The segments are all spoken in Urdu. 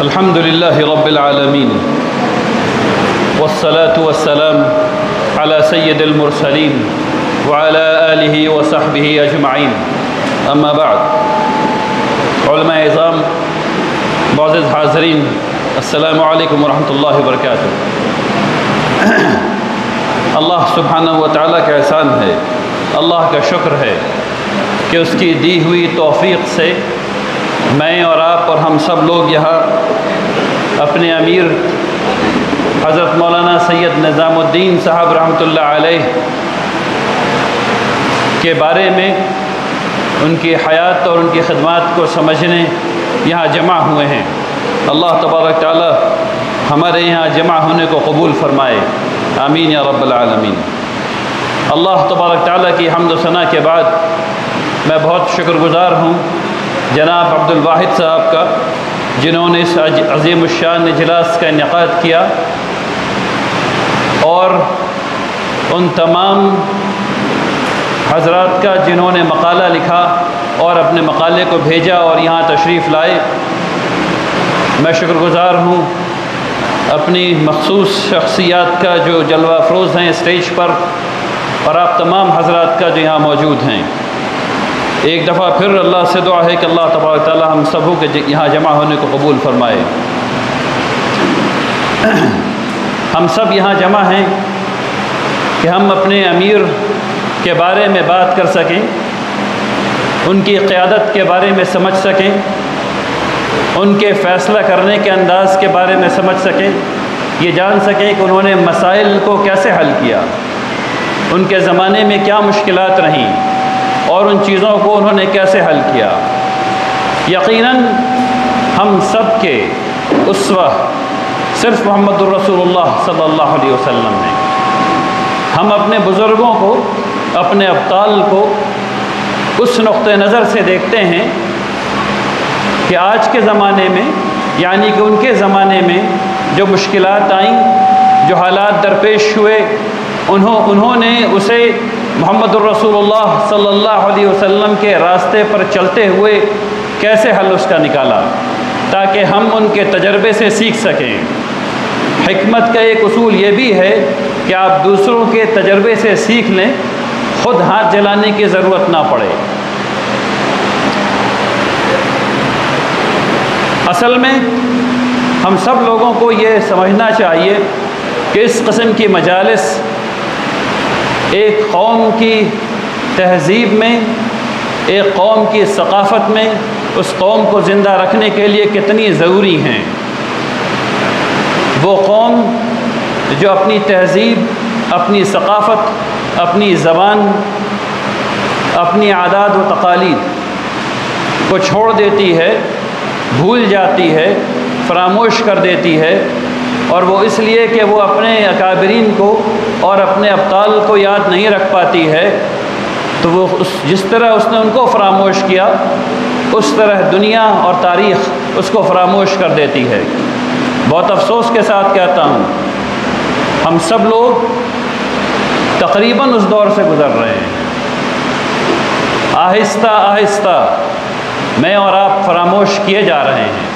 الحمد لله رب العالمين والصلاة والسلام على سيد المرسلين وعلى آله وصحبه أجمعين أما بعد علماء اعظام معزز حاضرین السلام علیکم ورحمۃ اللہ وبرکاتہ۔ اللہ سبحانہ و تعالیٰ کا احسان ہے، اللہ کا شکر ہے کہ اس کی دی ہوئی توفیق سے میں اور آپ اور ہم سب لوگ یہاں اپنے امیر حضرت مولانا سید نظام الدین صاحب رحمۃ اللہ علیہ کے بارے میں ان کی حیات اور ان کی خدمات کو سمجھنے یہاں جمع ہوئے ہیں۔ اللہ تبارک تعالی ہمارے یہاں جمع ہونے کو قبول فرمائے، آمین یا رب العالمین۔ اللہ تبارک تعالی کی حمد و ثنا کے بعد میں بہت شکر گزار ہوں جناب عبد الواحد صاحب کا، جنہوں نے اس عظیم الشان اجلاس کا انعقاد کیا، اور ان تمام حضرات کا جنہوں نے مقالہ لکھا اور اپنے مقالے کو بھیجا اور یہاں تشریف لائے۔ میں شکر گزار ہوں اپنی مخصوص شخصیات کا جو جلوہ افروز ہیں اسٹیج پر، اور آپ تمام حضرات کا جو یہاں موجود ہیں۔ ایک دفعہ پھر اللہ سے دعا ہے کہ اللہ تبارک تعالی ہم سبوں کے یہاں جمع ہونے کو قبول فرمائے۔ ہم سب یہاں جمع ہیں کہ ہم اپنے امیر کے بارے میں بات کر سکیں، ان کی قیادت کے بارے میں سمجھ سکیں، ان کے فیصلہ کرنے کے انداز کے بارے میں سمجھ سکیں، یہ جان سکیں کہ انہوں نے مسائل کو کیسے حل کیا، ان کے زمانے میں کیا مشکلات رہیں اور ان چیزوں کو انہوں نے کیسے حل کیا۔ یقیناً ہم سب کے اسوہ صرف محمد الرسول اللہ صلی اللہ علیہ وسلم ہیں۔ ہم اپنے بزرگوں کو، اپنے ابطال کو اس نقطۂ نظر سے دیکھتے ہیں کہ آج کے زمانے میں، یعنی کہ ان کے زمانے میں جو مشکلات آئیں، جو حالات درپیش ہوئے، انہوں نے اسے محمد الرسول اللہ صلی اللہ علیہ وسلم کے راستے پر چلتے ہوئے کیسے حل اس کا نکالا، تاکہ ہم ان کے تجربے سے سیکھ سکیں۔ حکمت کا ایک اصول یہ بھی ہے کہ آپ دوسروں کے تجربے سے سیکھ لیں، خود ہاتھ جلانے کی ضرورت نہ پڑے۔ اصل میں ہم سب لوگوں کو یہ سمجھنا چاہیے کہ اس قسم کی مجالس ایک قوم کی تہذیب میں، ایک قوم کی ثقافت میں اس قوم کو زندہ رکھنے کے لیے کتنی ضروری ہیں۔ وہ قوم جو اپنی تہذیب، اپنی ثقافت، اپنی زبان، اپنی عادات و تقالید کو چھوڑ دیتی ہے، بھول جاتی ہے، فراموش کر دیتی ہے، اور وہ اس لیے کہ وہ اپنے اکابرین کو اور اپنے ابطال کو یاد نہیں رکھ پاتی ہے، تو وہ جس طرح اس نے ان کو فراموش کیا، اس طرح دنیا اور تاریخ اس کو فراموش کر دیتی ہے۔ بہت افسوس کے ساتھ کہتا ہوں، ہم سب لوگ تقریباً اس دور سے گزر رہے ہیں۔ آہستہ آہستہ میں اور آپ فراموش کیے جا رہے ہیں۔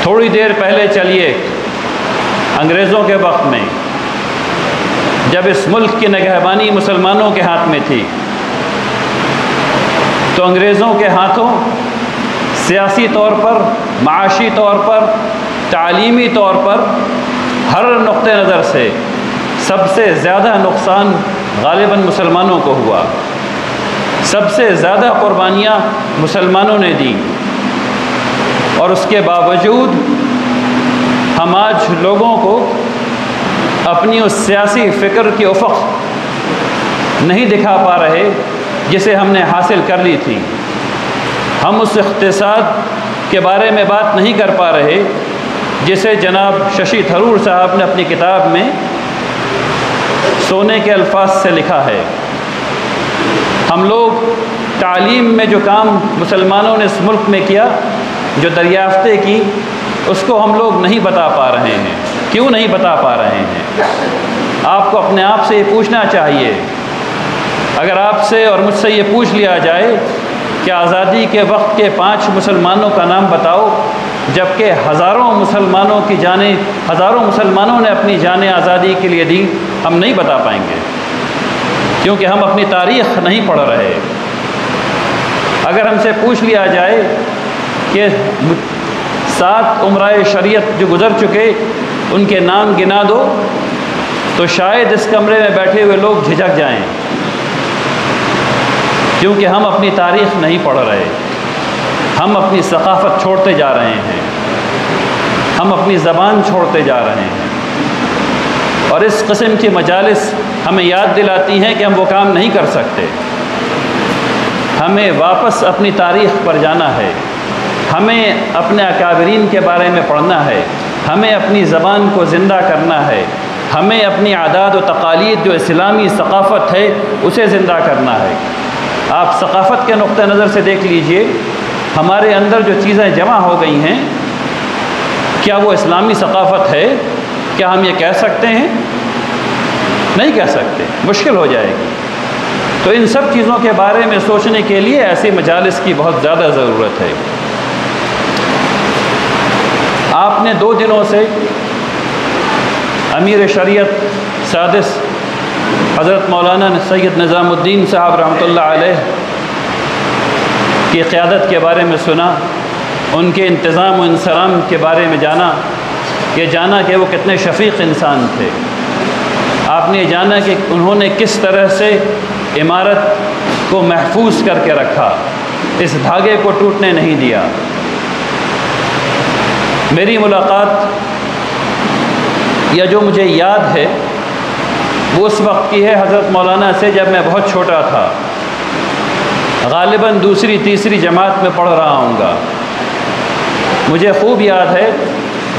تھوڑی دیر پہلے چلیے، انگریزوں کے وقت میں جب اس ملک کی نگہبانی مسلمانوں کے ہاتھ میں تھی، تو انگریزوں کے ہاتھوں سیاسی طور پر، معاشی طور پر، تعلیمی طور پر، ہر نقطہ نظر سے سب سے زیادہ نقصان غالباً مسلمانوں کو ہوا۔ سب سے زیادہ قربانیاں مسلمانوں نے دیں، اور اس کے باوجود ہم آج لوگوں کو اپنی اس سیاسی فکر کی افق نہیں دکھا پا رہے جسے ہم نے حاصل کر لی تھی۔ ہم اس اقتصاد کے بارے میں بات نہیں کر پا رہے جسے جناب ششی تھرور صاحب نے اپنی کتاب میں سونے کے الفاظ سے لکھا ہے۔ ہم لوگ تعلیم میں جو کام مسلمانوں نے اس ملک میں کیا، جو دریافتیں کی، اس کو ہم لوگ نہیں بتا پا رہے ہیں۔ کیوں نہیں بتا پا رہے ہیں؟ آپ کو اپنے آپ سے یہ پوچھنا چاہیے۔ اگر آپ سے اور مجھ سے یہ پوچھ لیا جائے کہ آزادی کے وقت کے 5 مسلمانوں کا نام بتاؤ، جبکہ ہزاروں مسلمانوں نے اپنی جانیں آزادی کے لیے دی، ہم نہیں بتا پائیں گے، کیونکہ ہم اپنی تاریخ نہیں پڑھ رہے۔ اگر ہم سے پوچھ لیا جائے کہ 7 امرائے شریعت جو گزر چکے ان کے نام گنا دو، تو شاید اس کمرے میں بیٹھے ہوئے لوگ جھجک جائیں، کیونکہ ہم اپنی تاریخ نہیں پڑھ رہے، ہم اپنی ثقافت چھوڑتے جا رہے ہیں، ہم اپنی زبان چھوڑتے جا رہے ہیں۔ اور اس قسم کی مجالس ہمیں یاد دلاتی ہیں کہ ہم وہ کام نہیں کر سکتے، ہمیں واپس اپنی تاریخ پر جانا ہے، ہمیں اپنے اکابرین کے بارے میں پڑھنا ہے، ہمیں اپنی زبان کو زندہ کرنا ہے، ہمیں اپنی عادات و تقالید جو اسلامی ثقافت ہے اسے زندہ کرنا ہے۔ آپ ثقافت کے نقطہ نظر سے دیکھ لیجئے، ہمارے اندر جو چیزیں جمع ہو گئی ہیں، کیا وہ اسلامی ثقافت ہے؟ کیا ہم یہ کہہ سکتے ہیں؟ نہیں کہہ سکتے، مشکل ہو جائے گی۔ تو ان سب چیزوں کے بارے میں سوچنے کے لیے ایسی مجالس کی بہت زیادہ ضرورت ہے۔ آپ نے 2 دنوں سے امیر شریعت سادس حضرت مولانا سید نظام الدین صاحب رحمۃ اللہ علیہ کی قیادت کے بارے میں سنا، ان کے انتظام و انصرام کے بارے میں جانا، یہ جانا کہ وہ کتنے شفیق انسان تھے۔ آپ نے جانا کہ انہوں نے کس طرح سے عمارت کو محفوظ کر کے رکھا، اس دھاگے کو ٹوٹنے نہیں دیا۔ میری ملاقات یا جو مجھے یاد ہے وہ اس وقت کی ہے حضرت مولانا سے، جب میں بہت چھوٹا تھا، غالباً 2ری 3ری جماعت میں پڑھ رہا ہوں گا۔ مجھے خوب یاد ہے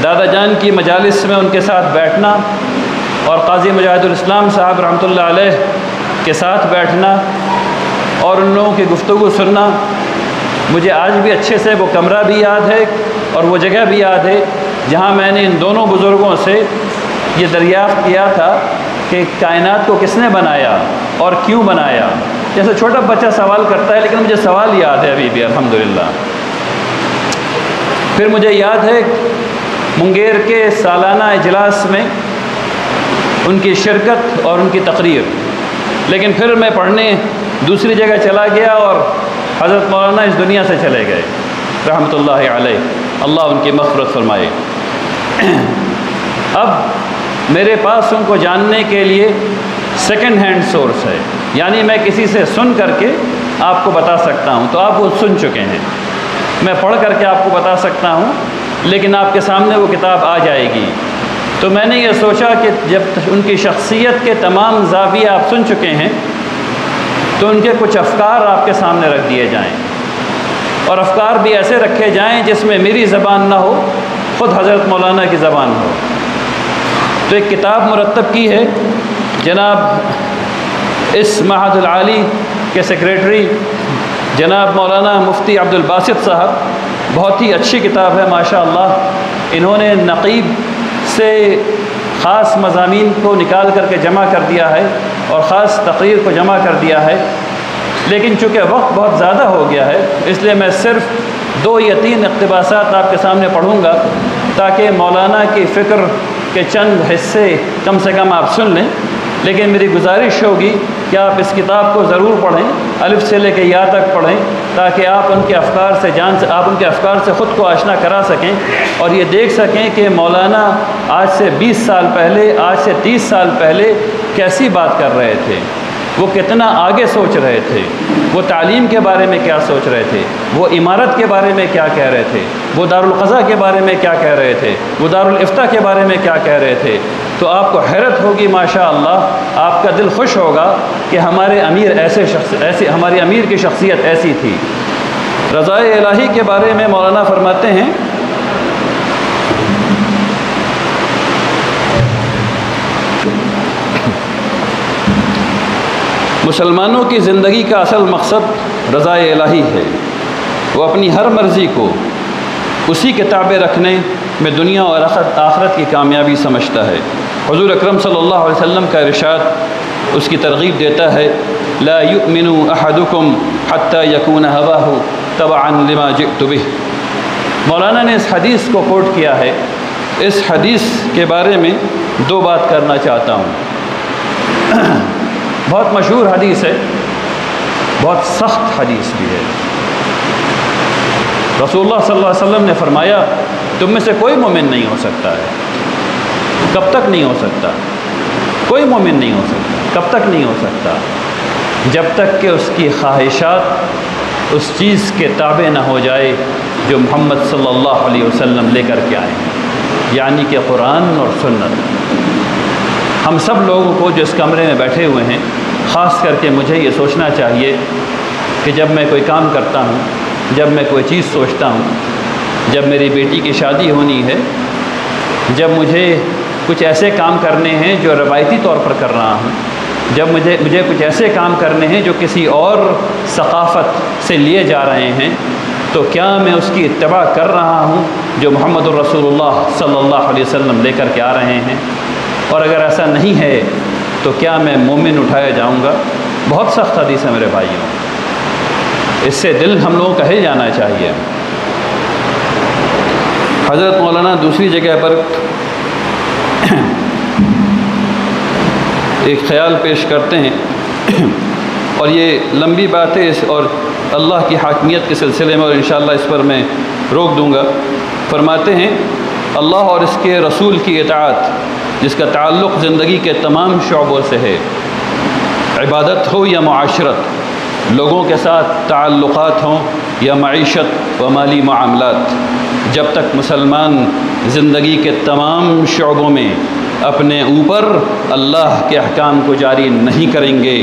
دادا جان کی مجالس میں ان کے ساتھ بیٹھنا اور قاضی مجاہد الاسلام صاحب رحمۃ اللہ علیہ کے ساتھ بیٹھنا اور ان لوگوں کی گفتگو سننا۔ مجھے آج بھی اچھے سے وہ کمرہ بھی یاد ہے اور وہ جگہ بھی یاد ہے جہاں میں نے ان دونوں بزرگوں سے یہ دریافت کیا تھا کہ کائنات کو کس نے بنایا اور کیوں بنایا۔ جیسے چھوٹا بچہ سوال کرتا ہے، لیکن مجھے سوال یاد ہے ابھی بھی الحمدللہ۔ پھر مجھے یاد ہے منگیر کے سالانہ اجلاس میں ان کی شرکت اور ان کی تقریر، لیکن پھر میں پڑھنے دوسری جگہ چلا گیا اور حضرت مولانا اس دنیا سے چلے گئے رحمۃ اللہ علیہ، اللہ ان کی مغفرت فرمائے۔ اب میرے پاس ان کو جاننے کے لیے سیکنڈ ہینڈ سورس ہے، یعنی میں کسی سے سن کر کے آپ کو بتا سکتا ہوں، تو آپ وہ سن چکے ہیں، میں پڑھ کر کے آپ کو بتا سکتا ہوں، لیکن آپ کے سامنے وہ کتاب آ جائے گی۔ تو میں نے یہ سوچا کہ جب ان کی شخصیت کے تمام زاویے آپ سن چکے ہیں تو ان کے کچھ افکار آپ کے سامنے رکھ دیے جائیں، اور افکار بھی ایسے رکھے جائیں جس میں میری زبان نہ ہو، خود حضرت مولانا کی زبان ہو۔ تو ایک کتاب مرتب کی ہے، جناب اس معہد العالی کے سیکریٹری جناب مولانا مفتی عبد الباسط صاحب، بہت ہی اچھی کتاب ہے ماشاءاللہ۔ انہوں نے نقیب سے خاص مضامین کو نکال کر کے جمع کر دیا ہے اور خاص تقریر کو جمع کر دیا ہے، لیکن چونکہ وقت بہت زیادہ ہو گیا ہے اس لیے میں صرف 2 یا 3 اقتباسات آپ کے سامنے پڑھوں گا تاکہ مولانا کی فکر کے چند حصے کم سے کم آپ سن لیں۔ لیکن میری گزارش ہوگی کہ آپ اس کتاب کو ضرور پڑھیں، الف سے لے کے یا تک پڑھیں، تاکہ آپ ان کے افکار سے خود کو آشنا کرا سکیں اور یہ دیکھ سکیں کہ مولانا آج سے 20 سال پہلے، آج سے 30 سال پہلے کیسی بات کر رہے تھے، وہ کتنا آگے سوچ رہے تھے، وہ تعلیم کے بارے میں کیا سوچ رہے تھے، وہ عمارت کے بارے میں کیا کہہ رہے تھے، وہ دارالقضاء کے بارے میں کیا کہہ رہے تھے، وہ دارالافتاء کے بارے میں کیا کہہ رہے تھے۔ تو آپ کو حیرت ہوگی ماشاءاللہ، آپ کا دل خوش ہوگا کہ ہمارے امیر ہماری امیر کی شخصیت ایسی تھی۔ رضائے الہی کے بارے میں مولانا فرماتے ہیں، مسلمانوں کی زندگی کا اصل مقصد رضائے الہی ہے، وہ اپنی ہر مرضی کو اسی کے تابع رکھنے میں دنیا اور آخرت کی کامیابی سمجھتا ہے۔ حضور اکرم صلی اللہ علیہ وسلم کا ارشاد اس کی ترغیب دیتا ہے، لا یؤمن احدکم حتی یکون ہواہ تبعا لما جئت بہ۔ مولانا نے اس حدیث کو کوٹ کیا ہے. اس حدیث کے بارے میں دو بات کرنا چاہتا ہوں. بہت مشہور حدیث ہے, بہت سخت حدیث بھی ہے. رسول اللہ صلی اللہ علیہ وسلم نے فرمایا تم میں سے کوئی مومن نہیں ہو سکتا ہے. کب تک نہیں ہو سکتا؟ کوئی مومن نہیں ہو سکتا. کب تک نہیں ہو سکتا؟ جب تک کہ اس کی خواہشات اس چیز کے تابع نہ ہو جائے جو محمد صلی اللہ علیہ وسلم لے کر کے آئے ہیں, یعنی کہ قرآن اور سنت. ہم سب لوگوں کو جو اس کمرے میں بیٹھے ہوئے ہیں, خاص کر کے مجھے یہ سوچنا چاہیے کہ جب میں کوئی کام کرتا ہوں, جب میں کوئی چیز سوچتا ہوں, جب میری بیٹی کی شادی ہونی ہے, جب مجھے کچھ ایسے کام کرنے ہیں جو روایتی طور پر کر رہا ہوں, جب مجھے کچھ ایسے کام کرنے ہیں جو کسی اور ثقافت سے لیے جا رہے ہیں, تو کیا میں اس کی اتباع کر رہا ہوں جو محمد الرسول اللہ صلی اللہ علیہ وسلم لے کر کے آ رہے ہیں؟ اور اگر ایسا نہیں ہے تو کیا میں مومن اٹھایا جاؤں گا؟ بہت سخت حدیث ہے میرے بھائیوں. اس سے دل ہم لوگوں کا ہل جانا چاہیے. حضرت مولانا دوسری جگہ پر ایک خیال پیش کرتے ہیں, اور یہ لمبی بات ہے اور اللہ کی حاکمیت کے سلسلے میں, اور انشاءاللہ اس پر میں روک دوں گا. فرماتے ہیں اللہ اور اس کے رسول کی اطاعت جس کا تعلق زندگی کے تمام شعبوں سے ہے, عبادت ہو یا معاشرت, لوگوں کے ساتھ تعلقات ہوں یا معیشت و مالی معاملات, جب تک مسلمان زندگی کے تمام شعبوں میں اپنے اوپر اللہ کے احکام کو جاری نہیں کریں گے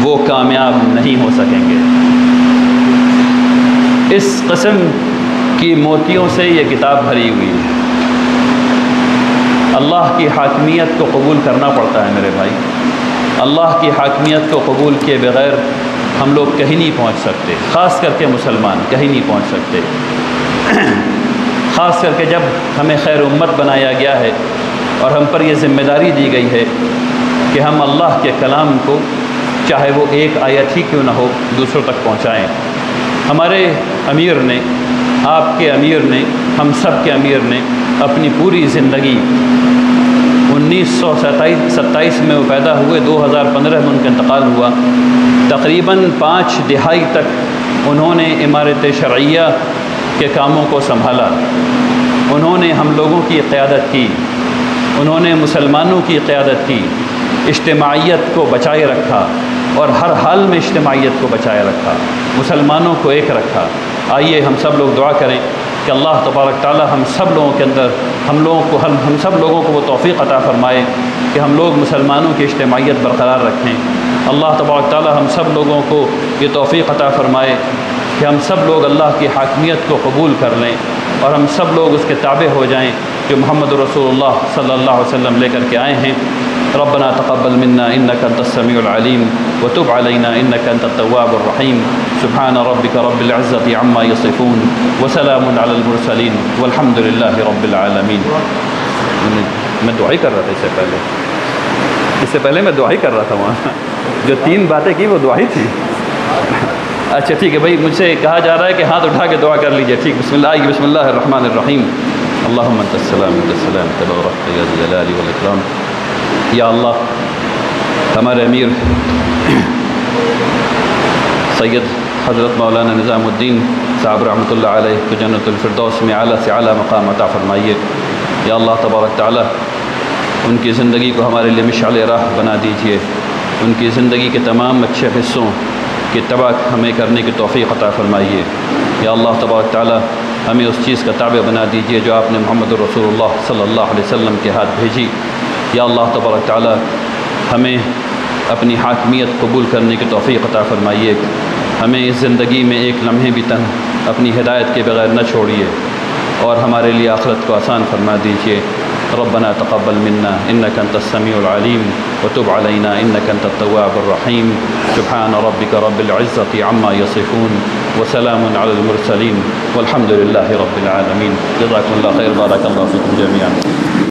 وہ کامیاب نہیں ہو سکیں گے. اس قسم کی موتیوں سے یہ کتاب بھری ہوئی ہے. اللہ کی حاکمیت کو قبول کرنا پڑتا ہے میرے بھائی. اللہ کی حاکمیت کو قبول کیے بغیر ہم لوگ کہیں نہیں پہنچ سکتے, خاص کر کے مسلمان کہیں نہیں پہنچ سکتے. خاص کر کے جب ہمیں خیر امت بنایا گیا ہے اور ہم پر یہ ذمہ داری دی گئی ہے کہ ہم اللہ کے کلام کو چاہے وہ ایک آیت ہی کیوں نہ ہو دوسروں تک پہنچائیں. ہمارے امیر نے, آپ کے امیر نے, ہم سب کے امیر نے اپنی پوری زندگی 1927 میں وہ پیدا ہوئے, 2015 میں ان کا انتقال ہوا, تقریباً 5 دہائی تک انہوں نے امارت شرعیہ کے کاموں کو سنبھالا. انہوں نے ہم لوگوں کی قیادت کی, انہوں نے مسلمانوں کی قیادت کی, اجتماعیت کو بچائے رکھا اور ہر حال میں اجتماعیت کو بچائے رکھا, مسلمانوں کو ایک رکھا. آئیے ہم سب لوگ دعا کریں کہ اللہ تبارک تعالی ہم سب لوگوں کے اندر ہم سب لوگوں کو وہ توفیق عطا فرمائے کہ ہم لوگ مسلمانوں کی اجتماعیت برقرار رکھیں. اللہ تبارک تعالی ہم سب لوگوں کو یہ توفیق عطا فرمائے کہ ہم سب لوگ اللہ کی حاکمیت کو قبول کر لیں اور ہم سب لوگ اس کے تابع ہو جائیں جو محمد رسول اللہ صلی اللہ علیہ وسلم لے کر کے آئے ہیں. ربنا تقبل منا انك انت السميع العليم وتب علينا انك انت التواب الرحيم. سبحان ربك رب العزة عما يصفون وسلام على المرسلين والحمد لله رب العالمين. میں دعا ہی کر رہا تھا اس سے پہلے میں دعا ہی کر رہا تھا وہاں جو 3 باتیں کی وہ دعا ہی تھی. اچھا ٹھیک ہے بھائی, مجھ سے کہا جا رہا ہے کہ ہاتھ اٹھا کے دعا کر لیجئے. ٹھیک, بسم اللہ الرحمن الرحیم. اللہم انت السلام انت السلام تبارک یا ذی الجلال والاکرام. یا اللہ, ہمارے امیر سید حضرت مولانا نظام الدین صاحب رحمۃ اللہ علیہ کو جنت الفردوس میں اعلیٰ سے اعلیٰ مقام عطا فرمائیے. یا اللہ تبارک تعالی ان کی زندگی کو ہمارے لیے مشعل راہ بنا دیجیے, ان کی زندگی کے تمام اچھے حصوں کی اتباع ہمیں کرنے کی توفیق عطا فرمائیے. یا اللہ تبارک تعالی ہمیں اس چیز کا تابع بنا دیجیے جو آپ نے محمد رسول اللہ صلی اللہ علیہ وسلم کے ہاتھ بھیجی. یا اللہ تبارک تعالی ہمیں اپنی حاکمیت قبول کرنے کی توفیق عطا فرمائیے. ہمیں اس زندگی میں ایک لمحے بھی تن اپنی ہدایت کے بغیر نہ چھوڑیے اور ہمارے لیے آخرت کو آسان فرما دیجیے. ربنا تقبل منا انك انت السميع العليم وتب علينا انك انت التواب الرحيم. سبحان ربك رب العزة عما يصفون وسلام على المرسلين والحمد لله رب العالمين. جزاكم الله خير, بارك الله فيكم جميعا.